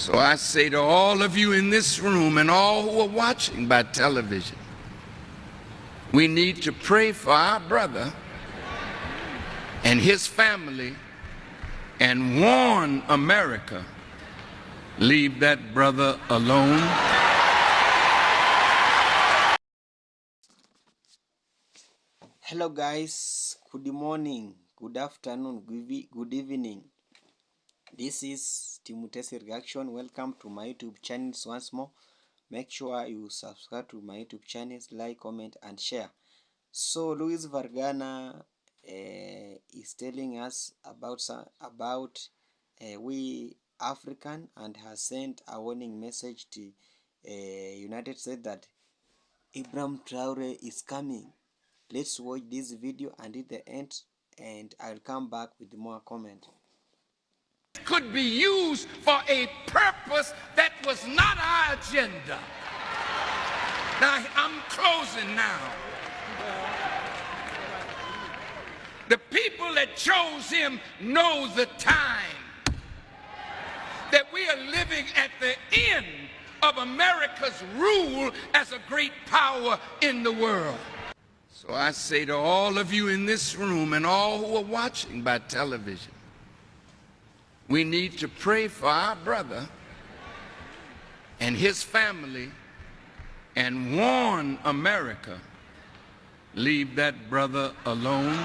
So I say to all of you in this room and all who are watching by television, we need to pray for our brother and his family and warn America, leave that brother alone. Hello guys, good morning, good afternoon, good evening. This is Timotesi Reaction. Welcome to my YouTube channels once more. Make sure you subscribe to my YouTube channels, like, comment and share. So Luis Vargana is telling us about we African, and has sent a warning message to United States that Ibrahim Traore is coming. Let's watch this video until the end, and I'll come back with more comment. Could be used for a purpose that was not our agenda. Now, I'm closing now. The people that chose him know the time that we are living at the end of America's rule as a great power in the world. So I say to all of you in this room and all who are watching by television, we need to pray for our brother and his family and warn America, leave that brother alone.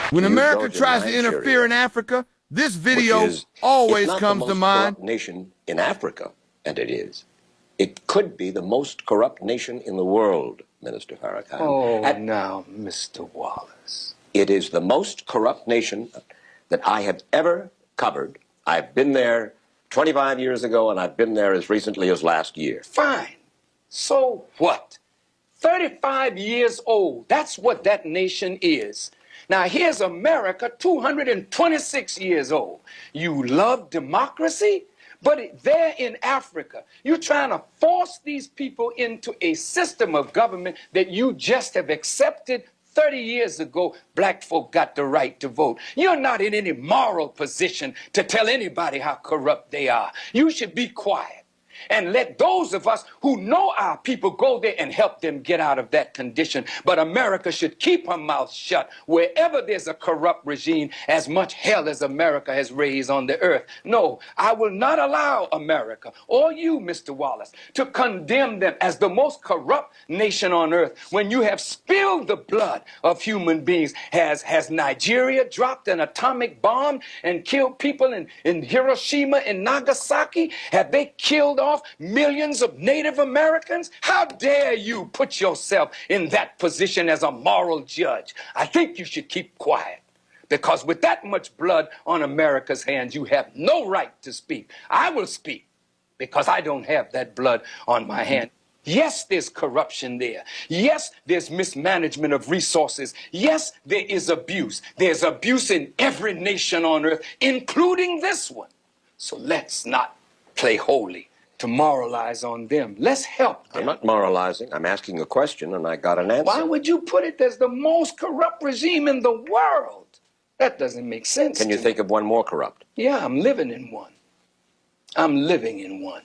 When America tries to interfere in Africa, this video always comes to mind. Corrupt nation in Africa, and it is. It could be the most corrupt nation in the world, Minister Farrakhan. Oh, now, Mr. Wallace. It is the most corrupt nation that I have ever covered. I've been there 25 years ago, and I've been there as recently as last year. Fine. So what? 35 years old. That's what that nation is. Now, here's America, 226 years old. You love democracy, but there in Africa, you're trying to force these people into a system of government that you just have accepted. 30 years ago, black folk got the right to vote. You're not in any moral position to tell anybody how corrupt they are. You should be quiet and let those of us who know our people go there and help them get out of that condition. But America should keep her mouth shut wherever there's a corrupt regime, as much hell as America has raised on the earth. No, I will not allow America, or you, Mr. Wallace, to condemn them as the most corrupt nation on earth when you have spilled the blood of human beings. Has Nigeria dropped an atomic bomb and killed people in Hiroshima and Nagasaki? Have they killed off millions of Native Americans? How dare you put yourself in that position as a moral judge? I think you should keep quiet, because with that much blood on America's hands, you have no right to speak. I will speak because I don't have that blood on my hand. Yes, there's corruption there. Yes, there's mismanagement of resources. Yes, there is abuse. There's abuse in every nation on earth, including this one. So let's not play holy to moralize on them. Let's help them. I'm not moralizing. I'm asking a question, and I got an answer. Why would you put it as the most corrupt regime in the world? That doesn't make sense. Can you think of one more corrupt? Yeah, I'm living in one. I'm living in one.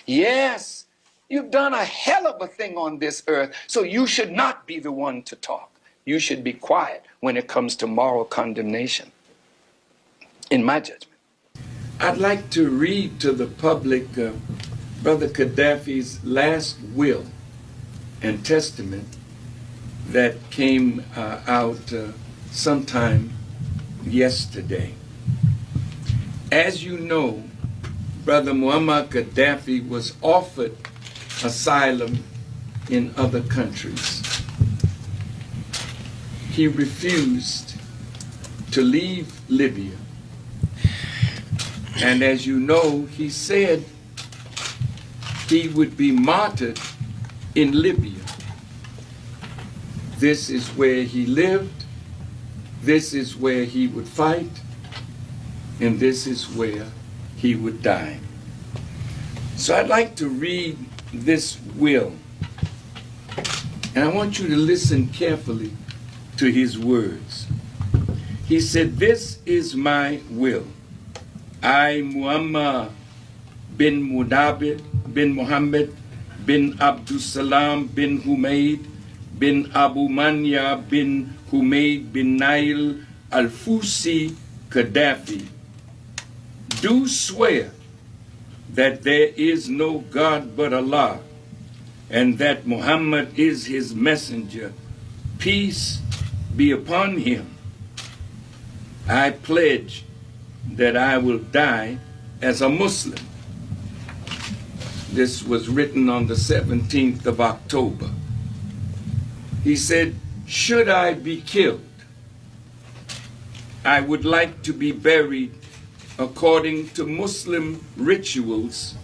Yes, you've done a hell of a thing on this earth, so you should not be the one to talk. You should be quiet when it comes to moral condemnation, in my judgment. I'd like to read to the public Brother Gaddafi's last will and testament that came out sometime yesterday. As you know, Brother Muammar Gaddafi was offered asylum in other countries. He refused to leave Libya. And as you know, he said he would be martyred in Libya. This is where he lived, this is where he would fight, and this is where he would die. So I'd like to read this will. And I want you to listen carefully to his words. He said, "This is my will. I, Muhammad bin Mudabid bin Muhammad bin Abdussalam bin Humaid bin Abu Manya bin Humaid bin Nail al-Fusi Gaddafi, do swear that there is no God but Allah, and that Muhammad is his messenger. Peace be upon him. I pledge that I will die as a Muslim." This was written on the 17th of October. He said, "Should I be killed, I would like to be buried according to Muslim rituals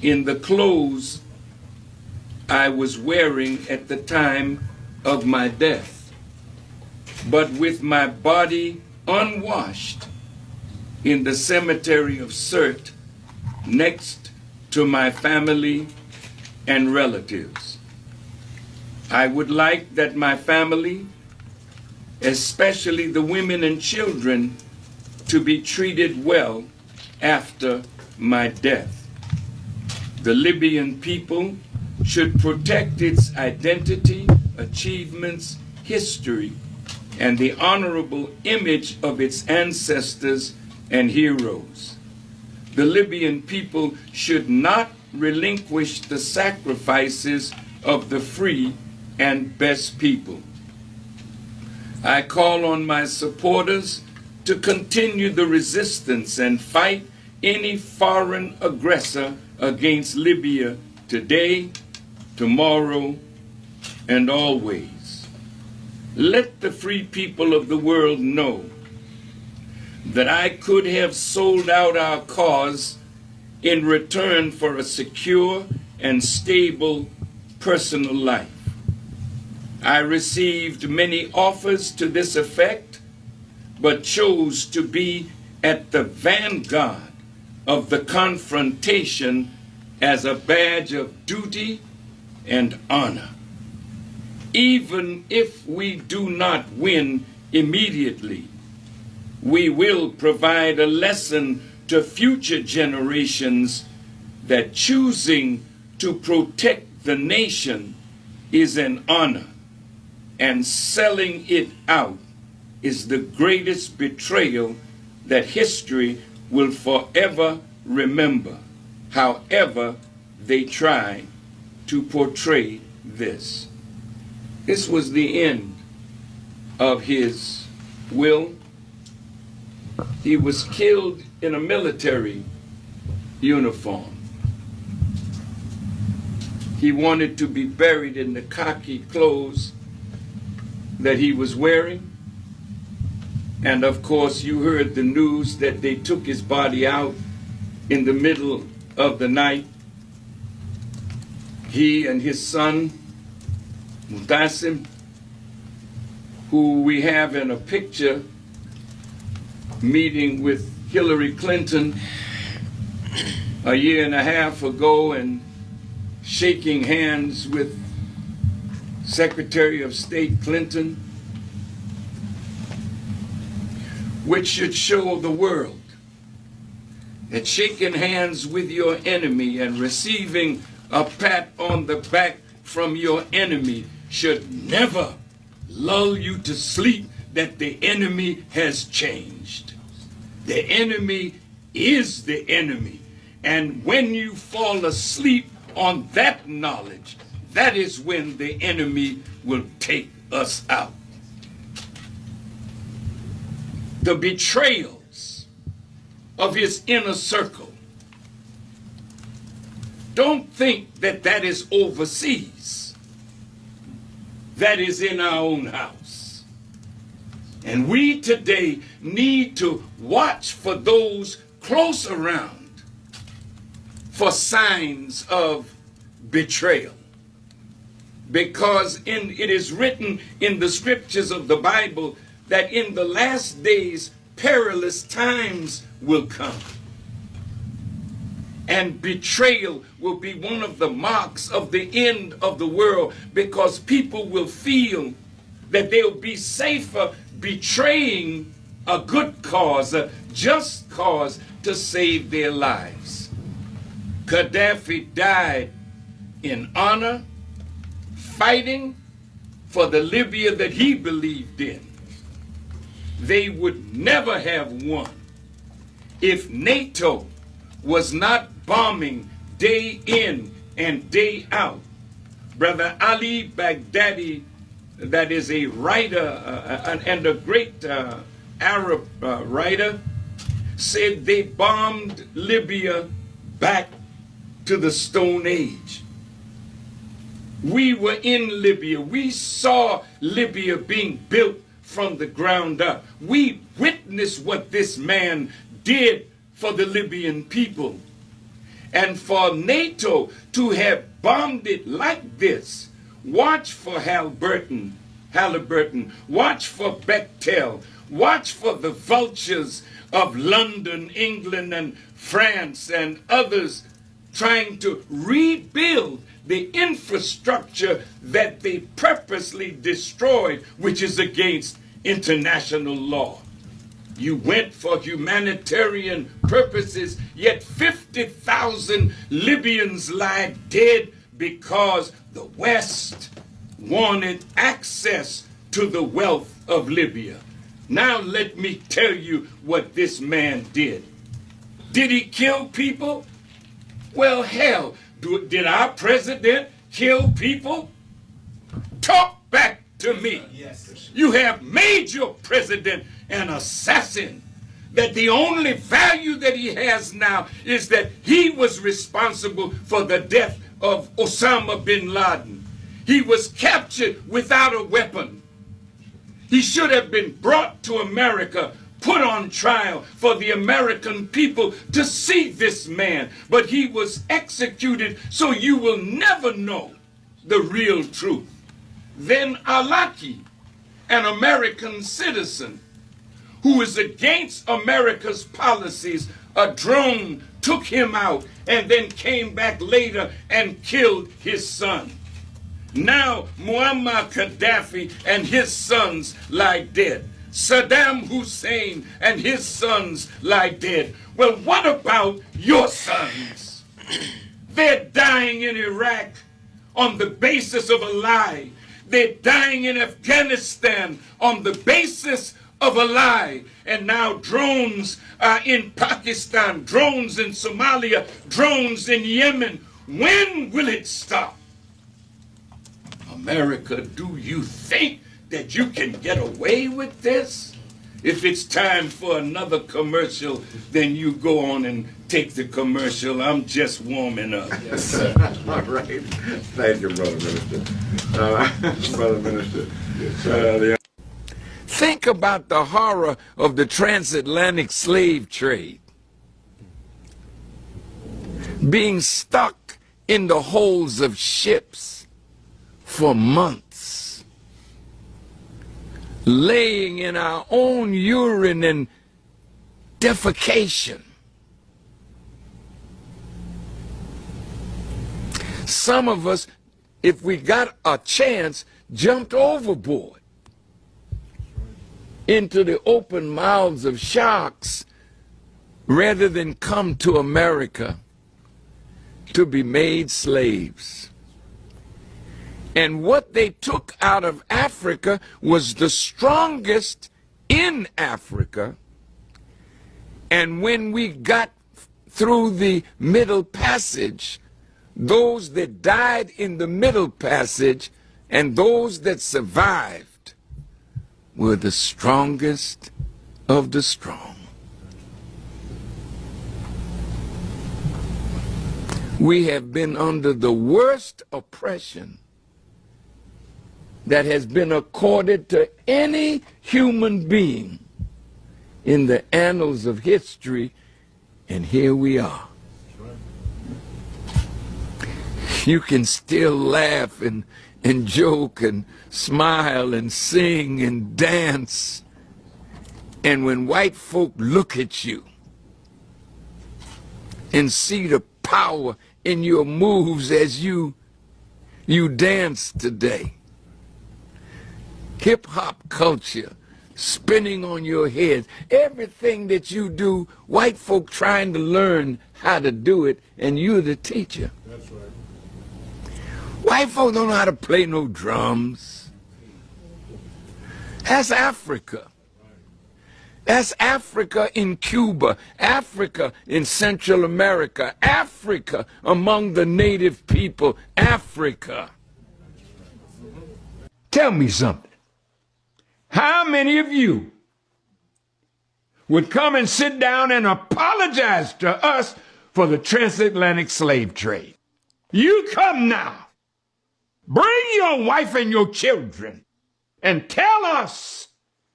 in the clothes I was wearing at the time of my death, but with my body unwashed in the cemetery of Sirte next to my family and relatives. I would like that my family, especially the women and children, to be treated well after my death. The Libyan people should protect its identity, achievements, history, and the honorable image of its ancestors and heroes. The Libyan people should not relinquish the sacrifices of the free and best people. I call on my supporters to continue the resistance and fight any foreign aggressor against Libya today, tomorrow, and always. Let the free people of the world know that I could have sold out our cause in return for a secure and stable personal life. I received many offers to this effect, but chose to be at the vanguard of the confrontation as a badge of duty and honor. Even if we do not win immediately, we will provide a lesson to future generations that choosing to protect the nation is an honor, and selling it out is the greatest betrayal that history will forever remember, however they try to portray this." This was the end of his will. He was killed in a military uniform. He wanted to be buried in the khaki clothes that he was wearing. And of course, you heard the news that they took his body out in the middle of the night. He and his son, Mutassim, who we have in a picture meeting with Hillary Clinton a year and a half ago and shaking hands with Secretary of State Clinton, which should show the world that shaking hands with your enemy and receiving a pat on the back from your enemy should never lull you to sleep that the enemy has changed. The enemy is the enemy. And when you fall asleep on that knowledge, that is when the enemy will take us out. The betrayals of his inner circle. Don't think that that is overseas. That is in our own house. And we today need to watch for those close around for signs of betrayal. Because it is written in the scriptures of the Bible that in the last days perilous times will come. and betrayal will be one of the marks of the end of the world, because people will feel that they'll be safer betraying a good cause, a just cause, to save their lives. Gaddafi died in honor, fighting for the Libya that he believed in. They would never have won if NATO was not bombing day in and day out. Brother Ali Baghdadi, that is a writer and a great Arab writer, said they bombed Libya back to the Stone Age. We were in Libya. We saw Libya being built from the ground up. We witnessed what this man did for the Libyan people. And for NATO to have bombed it like this, watch for Halliburton, watch for Bechtel, watch for the vultures of London, England, and France, and others trying to rebuild the infrastructure that they purposely destroyed, which is against international law. You went for humanitarian purposes, yet 50,000 Libyans lie dead because the West wanted access to the wealth of Libya. Now let me tell you what this man did. Did he kill people? Well, hell, did our president kill people? Talk back to me. Yes. You have made your president an assassin, that the only value that he has now is that he was responsible for the death of Osama bin Laden. He was captured without a weapon. He should have been brought to America, put on trial for the American people to see this man. But he was executed, so you will never know the real truth. Then Alaki, an American citizen who is against America's policies, a drone took him out and then came back later and killed his son. Now Muammar Gaddafi and his sons lie dead. Saddam Hussein and his sons lie dead. Well, what about your sons? They're dying in Iraq on the basis of a lie. They're dying in Afghanistan on the basis of a lie. And now drones are in Pakistan, drones in Somalia, drones in Yemen. When will it stop? America, do you think that you can get away with this? If it's time for another commercial, then you go on and take the commercial. I'm just warming up. Yes, sir. All right. Thank you, Brother Minister. Brother Minister. Think about the horror of the transatlantic slave trade. Being stuck in the holds of ships for months. Laying in our own urine and defecation. Some of us, if we got a chance, jumped overboard into the open mouths of sharks rather than come to America to be made slaves. And what they took out of Africa was the strongest in Africa. And when we got through the Middle Passage, those that died in the Middle Passage and those that survived were the strongest of the strong. We have been under the worst oppression that has been accorded to any human being in the annals of history, and here we are. You can still laugh and joke and smile and sing and dance, and when white folk look at you and see the power in your moves as you dance today. Hip-hop culture spinning on your head. Everything that you do, white folk trying to learn how to do it, and you're the teacher. That's right. White folk don't know how to play no drums. That's Africa. That's Africa in Cuba, Africa in Central America, Africa among the native people, Africa. Tell me something. How many of you would come and sit down and apologize to us for the transatlantic slave trade? You come now. Bring your wife and your children and tell us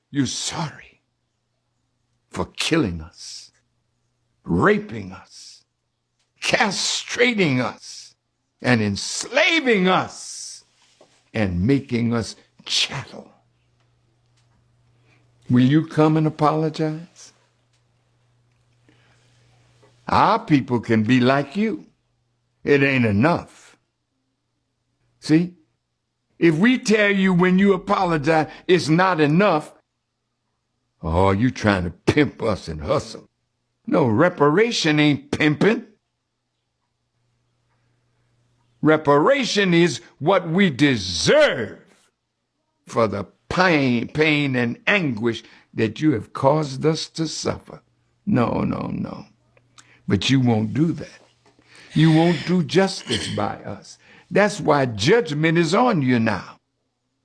you're sorry for killing us, raping us, castrating us, and enslaving us, and making us chattel. Will you come and apologize? Our people can be like you. It ain't enough. See? If we tell you when you apologize it's not enough, oh, you trying to pimp us and hustle. No, reparation ain't pimping. Reparation is what we deserve for the pain and anguish that you have caused us to suffer. No, no, no. But you won't do that. You won't do justice by us. That's why judgment is on you now.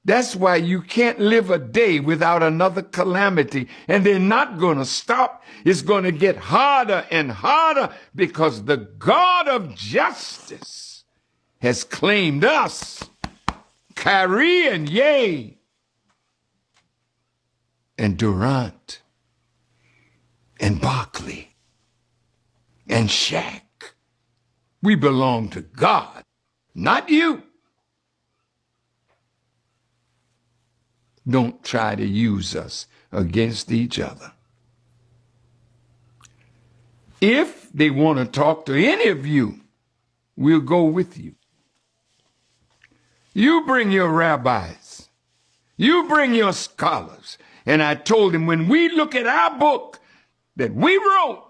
That's why you can't live a day without another calamity, and they're not going to stop. It's going to get harder and harder because the God of justice has claimed us, Kyrie and Ye, and Durant, and Barkley, and Shaq. We belong to God, not you. Don't try to use us against each other. If they want to talk to any of you, we'll go with you. You bring your rabbis. You bring your scholars. And I told him, when we look at our book that we wrote,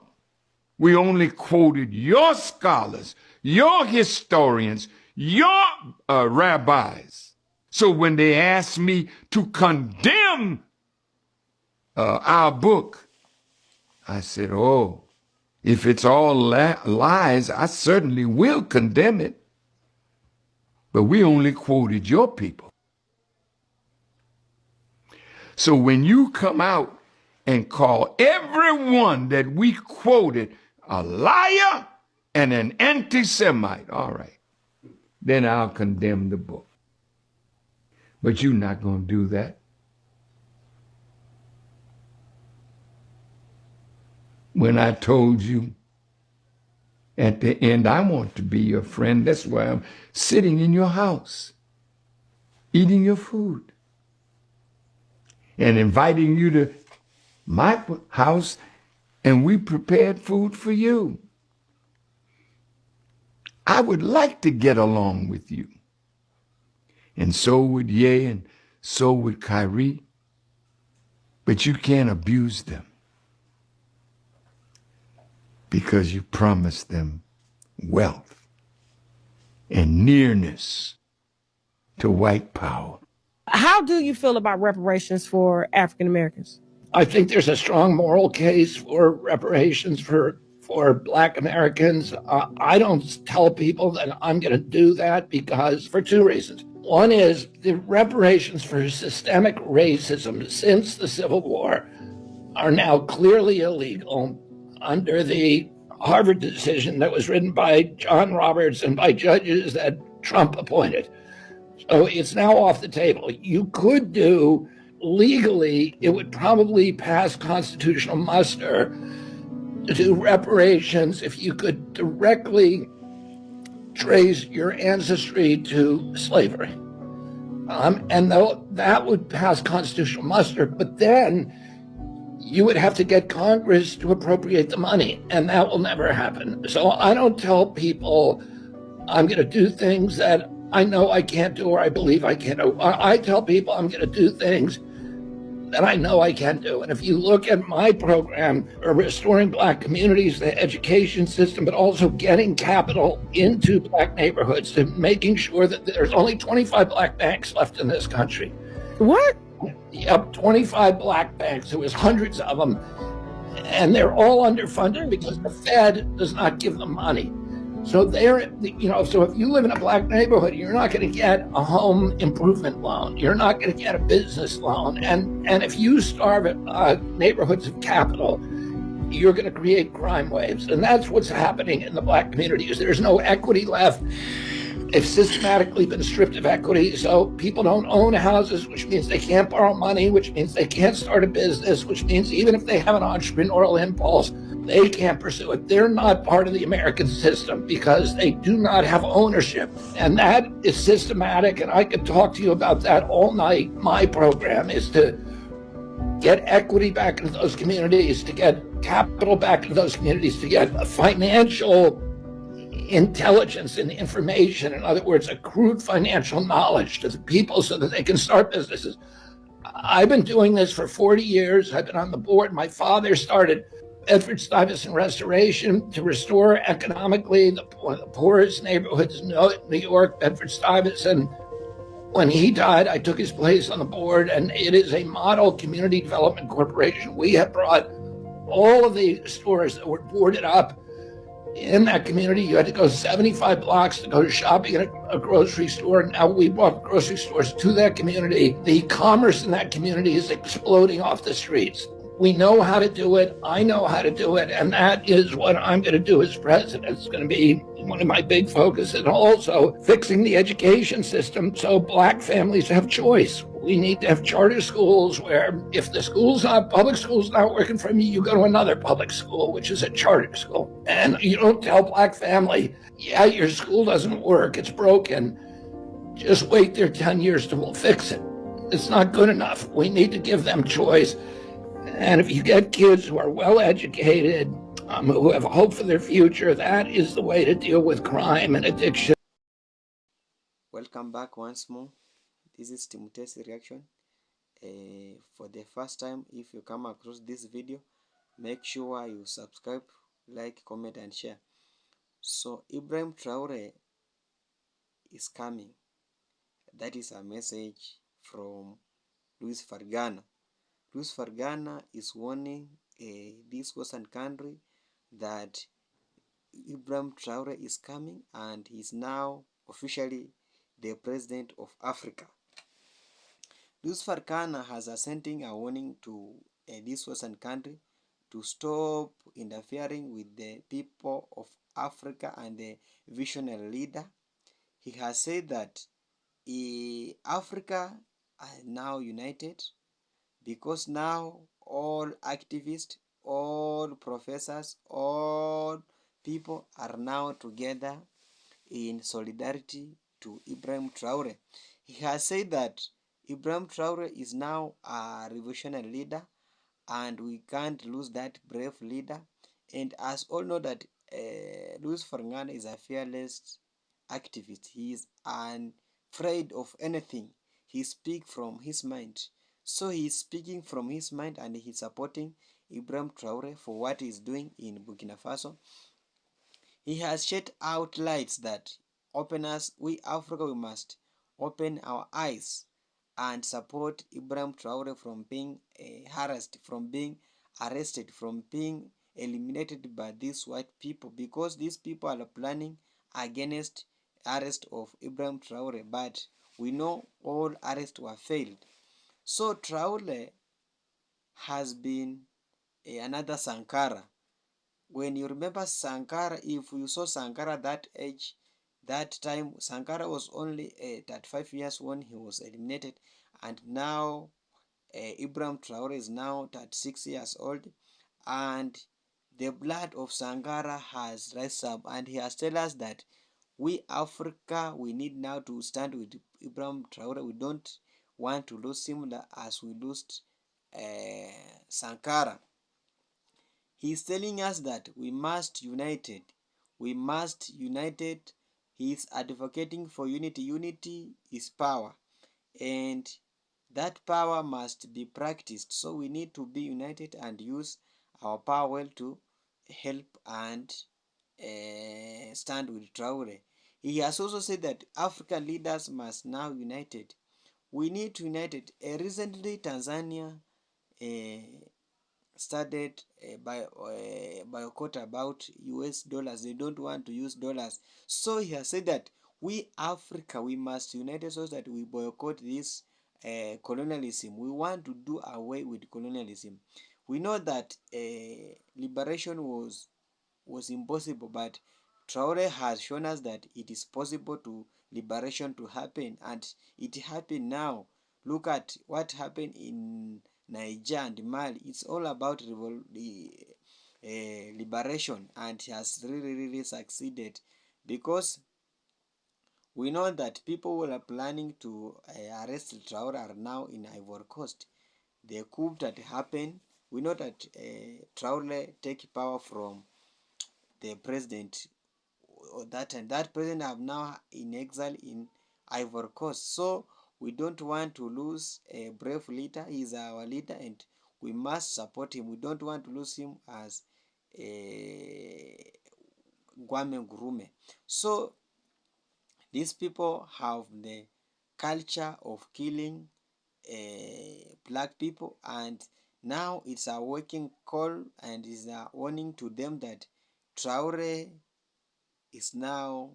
we only quoted your scholars, your historians, your rabbis. So when they asked me to condemn our book, I said, oh, if it's all lies, I certainly will condemn it. But we only quoted your people. So when you come out and call everyone that we quoted a liar and an anti-Semite, all right, then I'll condemn the book. But you're not going to do that. When I told you at the end, I want to be your friend, that's why I'm sitting in your house, eating your food, and inviting you to my house, and we prepared food for you. I would like to get along with you. And so would Ye, and so would Kyrie. But you can't abuse them because you promised them wealth and nearness to white power. How do you feel about reparations for African Americans? I think there's a strong moral case for reparations for Black Americans. I don't tell people that I'm going to do that because for two reasons. One is the reparations for systemic racism since the Civil War are now clearly illegal under the Harvard decision that was written by John Roberts and by judges that Trump appointed. So it's now off the table. You could do legally, it would probably pass constitutional muster to do reparations if you could directly trace your ancestry to slavery. And that would pass constitutional muster, but then you would have to get Congress to appropriate the money, and that will never happen. So I don't tell people I'm going to do things that I know I can't do or I believe I can't do. I tell people I'm going to do things that I know I can do. And if you look at my program, restoring Black communities, the education system, but also getting capital into Black neighborhoods and making sure that there's only 25 Black banks left in this country. What? Yep, 25 Black banks. There was hundreds of them. And they're all underfunded because the Fed does not give them money. So so if you live in a Black neighborhood, you're not going to get a home improvement loan. You're not going to get a business loan. And if you starve neighborhoods of capital, you're going to create crime waves. And that's what's happening in the Black communities. There's no equity left. They've systematically been stripped of equity, so people don't own houses, which means they can't borrow money, which means they can't start a business, which means even if they have an entrepreneurial impulse, they can't pursue it. They're not part of the American system because they do not have ownership. And that is systematic, and I could talk to you about that all night. My program is to get equity back into those communities, to get capital back into those communities, to get a financial intelligence and information, in other words, accrued financial knowledge to the people so that they can start businesses. I've been doing this for 40 years. I've been on the board. My father started Bedford-Stuyvesant Restoration to restore economically one of the poorest neighborhoods in New York, Bedford-Stuyvesant. When he died, I took his place on the board, and it is a model community development corporation. We have brought all of the stores that were boarded up in that community. You had to go 75 blocks to go shopping at a grocery store. Now we brought grocery stores to that community. The commerce in that community is exploding off the streets. We know how to do it. I know how to do it. And that is what I'm going to do as president. It's going to be one of my big focuses. And also fixing the education system so Black families have choice. We need to have charter schools where if the public school's not working for you, you go to another public school, which is a charter school. And you don't tell Black family, yeah, your school doesn't work, it's broken. Just wait there 10 years till we'll fix it. It's not good enough. We need to give them choice. And if you get kids who are well educated, who have hope for their future, that is the way to deal with crime and addiction. Welcome back once more. This is Timothy's reaction. For the first time, if you come across this video, make sure you subscribe, like, comment, and share. So Ibrahim Traore is coming. That is a message from Luis Farrakhan. Luis Farrakhan is warning this Western country that Ibrahim Traore is coming, and he's now officially the president of Africa. Luis Farrakhan has sending a warning to this Western country to stop interfering with the people of Africa and the visionary leader. He has said that Africa are now united because now all activists, all professors, all people are now together in solidarity to Ibrahim Traore. He has said that Ibrahim Traore is now a revolutionary leader and we can't lose that brave leader. And as all know that Luis Farrakhan is a fearless activist. He is unafraid of anything. He speaks from his mind. So he is speaking from his mind and he's supporting Ibrahim Traore for what he's doing in Burkina Faso. He has shed out lights that we Africa, we must open our eyes and support Ibrahim Traore from being harassed, from being arrested, from being eliminated by these white people, because these people are planning against arrest of Ibrahim Traore, but we know all arrests were failed. So Traore has been another Sankara. When you remember Sankara, if you saw Sankara that age, that time Sankara was only 35 years when he was eliminated, and now Ibrahim Traore is now 36 years old, and the blood of Sankara has risen up, and he has told us that we Africa, we need now to stand with Ibrahim Traore. We don't want to lose him as we lost Sankara. He's telling us that we must united. We must united. He's advocating for unity. Unity is power, and that power must be practiced. So we need to be united and use our power well to help and stand with Traore. He has also said that African leaders must now united. We need to unite. Recently, Tanzania started boycott about US dollars. They don't want to use dollars. So he has said that we Africa, we must unite so that we boycott this colonialism. We want to do away with colonialism. We know that liberation was impossible, but Traore has shown us that it is possible to liberation to happen, and it happened now. Look at what happened in Niger and Mali. It's all about liberation, and has really succeeded, because we know that people who are planning to arrest Traore are now in Ivory Coast. The coup that happened, we know that Traore take power from the president, and that president are now in exile in Ivory Coast. So we don't want to lose a brave leader. He is our leader, and we must support him. We don't want to lose him as a Kwame Nkrumah. So these people have the culture of killing black people, and now it's a waking call and is a warning to them that Traore is now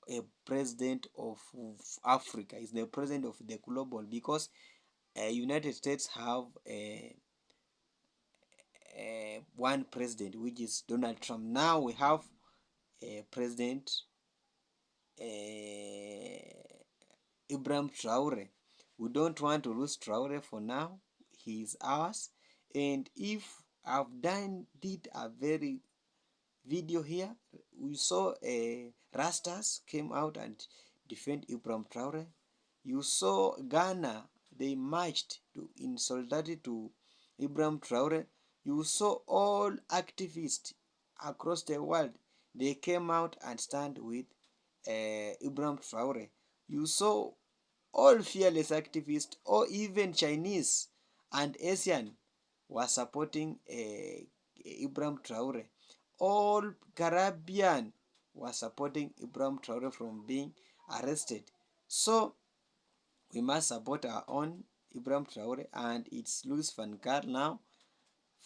a president of Africa, is the president of the global, because United States have one president, which is Donald Trump. Now we have a president, Ibrahim Traore. We don't want to lose Traore for now. He is ours, and if I've did a very video here, we saw Rastas came out and defend Ibrahim Traore. You saw Ghana, they marched in solidarity to Ibrahim Traore. You saw all activists across the world, they came out and stand with Ibrahim Traore. You saw all fearless activists, or even Chinese and Asian, were supporting Ibrahim Traore. All Caribbean were supporting Ibrahim Traore from being arrested. So we must support our own Ibrahim Traore, and it's Louis Van Gaal now.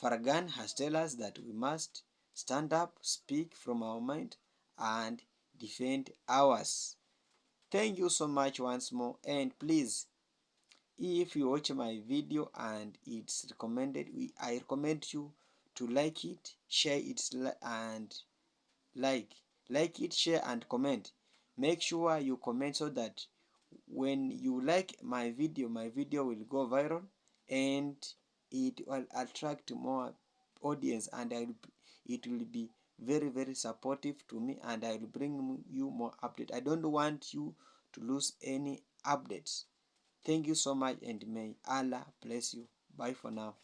Farrakhan has told us that we must stand up, speak from our mind, and defend ours. Thank you so much once more, and please, if you watch my video and it's recommended, I recommend you to like it, share it, and like it, share, and comment. Make sure you comment so that when you like my video will go viral, and it will attract more audience, and it will be very supportive to me, and I will bring you more updates. I don't want you to lose any updates. Thank you so much, and may Allah bless you. Bye for now.